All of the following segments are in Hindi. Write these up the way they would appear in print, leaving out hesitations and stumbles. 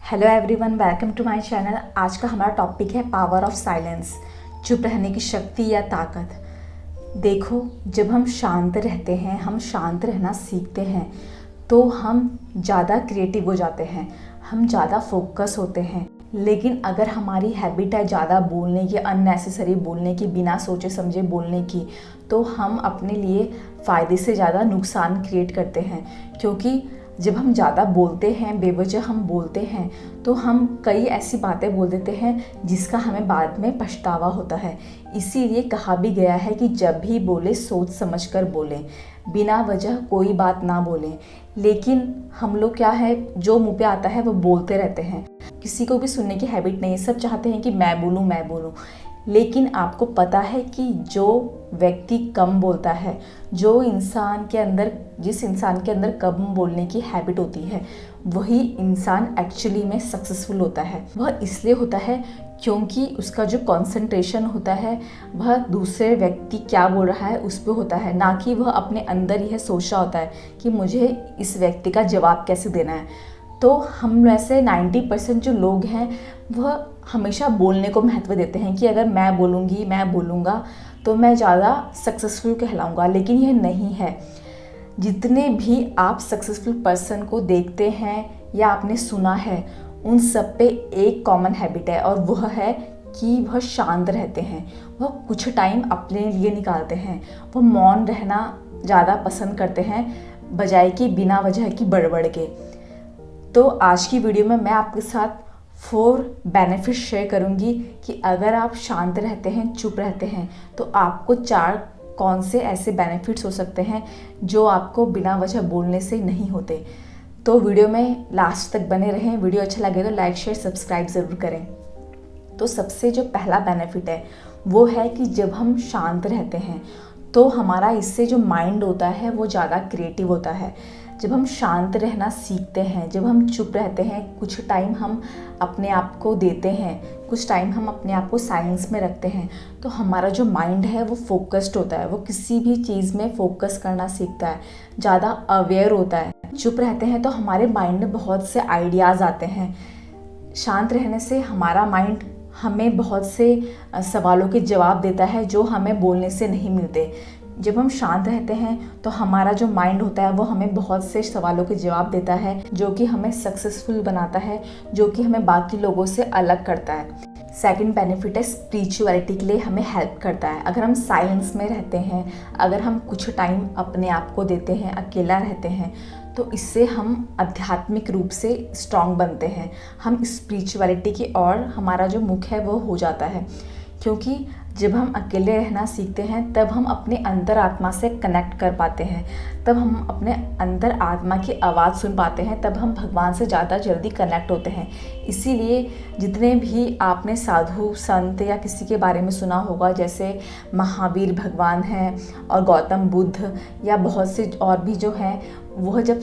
Hello everyone, welcome to my channel. आज का हमारा टॉपिक है पावर ऑफ साइलेंस, चुप रहने की शक्ति या ताकत। देखो, जब हम शांत रहते हैं, हम शांत रहना सीखते हैं तो हम ज़्यादा क्रिएटिव हो जाते हैं, हम ज़्यादा फोकस होते हैं। लेकिन अगर हमारी हैबिट है ज़्यादा बोलने की, अननेसेसरी बोलने की, बिना सोचे समझे बोलने की, तो हम अपने लिए फ़ायदे से ज़्यादा नुकसान क्रिएट करते हैं। क्योंकि जब हम ज़्यादा बोलते हैं, बेवजह हम बोलते हैं, तो हम कई ऐसी बातें बोल देते हैं जिसका हमें बाद में पछतावा होता है। इसीलिए कहा भी गया है कि जब भी बोले सोच समझकर बोलें, बिना वजह कोई बात ना बोलें। लेकिन हम लोग क्या है, जो मुंह पे आता है वो बोलते रहते हैं, किसी को भी सुनने की हैबिट नहीं है। सब चाहते हैं कि मैं बोलूँ मैं बोलूँ। लेकिन आपको पता है कि जो व्यक्ति कम बोलता है, जो इंसान के अंदर, जिस इंसान के अंदर कम बोलने की हैबिट होती है, वही इंसान एक्चुअली में सक्सेसफुल होता है। वह इसलिए होता है क्योंकि उसका जो कंसंट्रेशन होता है वह दूसरे व्यक्ति क्या बोल रहा है उस पर होता है, ना कि वह अपने अंदर यह सोच रहा होता है कि मुझे इस व्यक्ति का जवाब कैसे देना है। तो हम में से 90% जो लोग हैं वह हमेशा बोलने को महत्व देते हैं कि अगर मैं बोलूँगी, मैं बोलूँगा तो मैं ज़्यादा सक्सेसफुल कहलाऊँगा। लेकिन यह नहीं है। जितने भी आप सक्सेसफुल पर्सन को देखते हैं या आपने सुना है, उन सब पे एक कॉमन हैबिट है और वह है कि वह शांत रहते हैं। वह कुछ टाइम अपने लिए निकालते हैं। वह मौन रहना ज़्यादा पसंद करते हैं बजाय कि बिना वजह की बड़बड़ के। तो आज की वीडियो में मैं आपके साथ 4 बेनिफिट्स शेयर करूंगी कि अगर आप शांत रहते हैं, चुप रहते हैं, तो आपको 4 कौन से ऐसे बेनिफिट्स हो सकते हैं जो आपको बिना वजह बोलने से नहीं होते। तो वीडियो में लास्ट तक बने रहें। वीडियो अच्छा लगे तो लाइक शेयर सब्सक्राइब ज़रूर करें। तो सबसे जो पहला बेनिफिट है वो है कि जब हम शांत रहते हैं तो हमारा इससे जो माइंड होता है वो ज़्यादा क्रिएटिव होता है। जब हम शांत रहना सीखते हैं, जब हम चुप रहते हैं, कुछ टाइम हम अपने आप को देते हैं, कुछ टाइम हम अपने आप को साइलेंस में रखते हैं, तो हमारा जो माइंड है वो फोकस्ड होता है। वो किसी भी चीज़ में फोकस करना सीखता है, ज़्यादा अवेयर होता है। चुप रहते हैं तो हमारे माइंड में बहुत से आइडियाज़ आते हैं। शांत रहने से हमारा माइंड हमें बहुत से सवालों के जवाब देता है जो हमें बोलने से नहीं मिलते। जब हम शांत रहते हैं तो हमारा जो माइंड होता है वो हमें बहुत से सवालों के जवाब देता है, जो कि हमें सक्सेसफुल बनाता है, जो कि हमें बाकी लोगों से अलग करता है। सेकंड बेनिफिट है स्पिरिचुअलिटी के लिए हमें हेल्प करता है। अगर हम साइलेंस में रहते हैं, अगर हम कुछ टाइम अपने आप को देते हैं, अकेला रहते हैं, तो इससे हम आध्यात्मिक रूप से स्ट्रांग बनते हैं। हम स्पिरिचुअलिटी की ओर हमारा जो मुख है वो हो जाता है। क्योंकि जब हम अकेले रहना सीखते हैं तब हम अपने अंतर आत्मा से कनेक्ट कर पाते हैं, तब हम अपने अंदर आत्मा की आवाज़ सुन पाते हैं, तब हम भगवान से ज़्यादा जल्दी कनेक्ट होते हैं। इसीलिए जितने भी आपने साधु संत या किसी के बारे में सुना होगा, जैसे महावीर भगवान हैं और गौतम बुद्ध या बहुत से और भी जो हैं, वह जब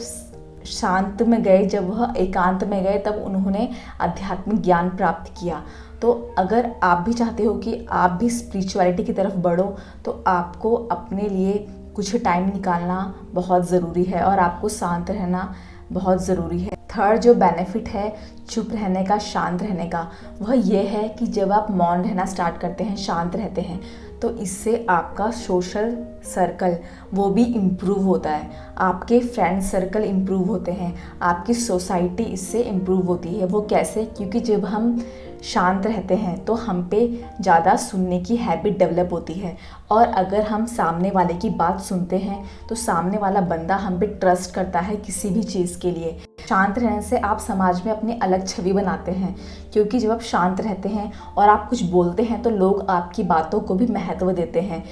शांत में गए, जब वह एकांत में गए, तब उन्होंने आध्यात्मिक ज्ञान प्राप्त किया। तो अगर आप भी चाहते हो कि आप भी स्पिरिचुअलिटी की तरफ बढ़ो, तो आपको अपने लिए कुछ टाइम निकालना बहुत ज़रूरी है और आपको शांत रहना बहुत ज़रूरी है। थर्ड जो बेनिफिट है चुप रहने का, शांत रहने का, वह यह है कि जब आप मौन रहना स्टार्ट करते हैं, शांत रहते हैं, तो इससे आपका सोशल सर्कल वो भी इम्प्रूव होता है। आपके फ्रेंड सर्कल इम्प्रूव होते हैं, आपकी सोसाइटी इससे इम्प्रूव होती है। वो कैसे? क्योंकि जब हम शांत रहते हैं तो हम पे ज़्यादा सुनने की हैबिट डेवलप होती है, और अगर हम सामने वाले की बात सुनते हैं तो सामने वाला बंदा हम पे ट्रस्ट करता है किसी भी चीज़ के लिए। शांत रहने से आप समाज में अपनी अलग छवि बनाते हैं, क्योंकि जब आप शांत रहते हैं और आप कुछ बोलते हैं तो लोग आपकी बातों को भी महत्व देते हैं।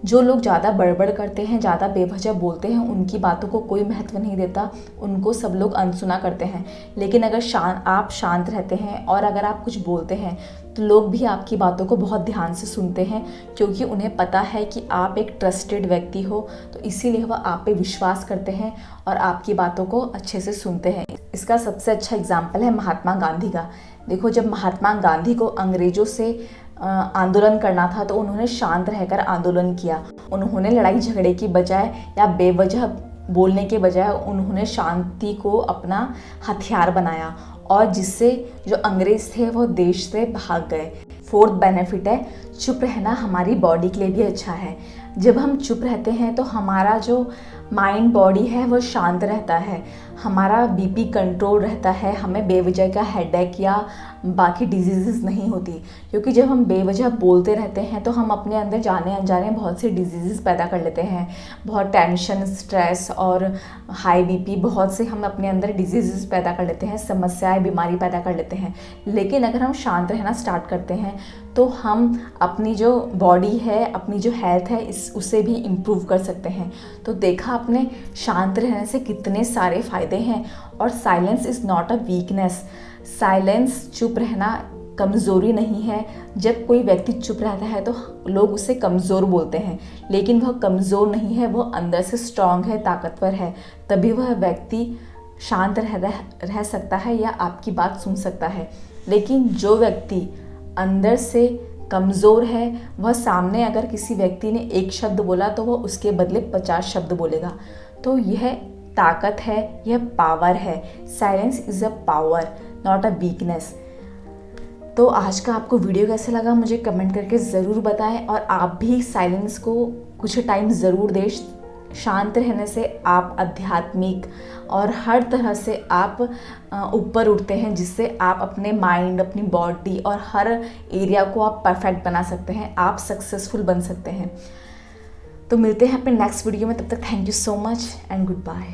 जो लोग ज़्यादा बड़बड़ करते हैं, ज़्यादा बेवजह बोलते हैं, उनकी बातों को कोई महत्व नहीं देता, उनको सब लोग अनसुना करते हैं। लेकिन अगर आप शांत रहते हैं और अगर आप कुछ बोलते हैं तो लोग भी आपकी बातों को बहुत ध्यान से सुनते हैं, क्योंकि उन्हें पता है कि आप एक ट्रस्टेड व्यक्ति हो। तो इसीलिए वह आप पे विश्वास करते हैं और आपकी बातों को अच्छे से सुनते हैं। इसका सबसे अच्छा एग्जाम्पल है महात्मा गांधी का। देखो, जब महात्मा गांधी को अंग्रेज़ों से आंदोलन करना था तो उन्होंने शांत रहकर आंदोलन किया। उन्होंने लड़ाई झगड़े की बजाय या बेवजह बोलने के बजाय उन्होंने शांति को अपना हथियार बनाया और जिससे जो अंग्रेज थे वो देश से भाग गए। फोर्थ बेनिफिट है चुप रहना हमारी बॉडी के लिए भी अच्छा है। जब हम चुप रहते हैं तो हमारा जो माइंड बॉडी है वो शांत रहता है, हमारा बीपी कंट्रोल रहता है, हमें बेवजह का हेडेक या बाकी डिजीज़ नहीं होती। क्योंकि जब हम बेवजह बोलते रहते हैं तो हम अपने अंदर जाने अनजाने बहुत से डिजीज़ पैदा कर लेते हैं। बहुत टेंशन, स्ट्रेस और हाई बीपी, बहुत से हम अपने अंदर डिजीज़ पैदा कर लेते हैं, समस्याएं, बीमारी पैदा कर लेते हैं। लेकिन अगर हम शांत रहना स्टार्ट करते हैं तो हम अपनी जो बॉडी है, अपनी जो हेल्थ है, उसे भी इम्प्रूव कर सकते हैं। तो देखा आपने, शांत रहने से कितने सारे फ़ायदे हैं। और silence is not a weakness. Silence, चुप रहना कमज़ोरी नहीं है। जब कोई व्यक्ति चुप रहता है तो लोग उसे कमज़ोर बोलते हैं, लेकिन वह कमज़ोर नहीं है, वो अंदर से स्ट्रांग है, ताकतवर है। तभी वह व्यक्ति शांत रह सकता है या आपकी बात सुन सकता है। लेकिन जो व्यक्ति अंदर से कमज़ोर है, वह सामने अगर किसी व्यक्ति ने एक शब्द बोला तो वह उसके बदले 50 शब्द बोलेगा। तो यह ताकत है, यह पावर है। Silence is a power, not a weakness. तो आज का आपको वीडियो कैसा लगा मुझे कमेंट करके ज़रूर बताएं। और आप भी साइलेंस को कुछ टाइम ज़रूर दें। शांत रहने से आप आध्यात्मिक और हर तरह से आप ऊपर उठते हैं, जिससे आप अपने माइंड, अपनी बॉडी और हर एरिया को आप परफेक्ट बना सकते हैं, आप सक्सेसफुल बन सकते हैं। तो मिलते हैं अपने नेक्स्ट वीडियो में, तब तक thank you so much and good bye.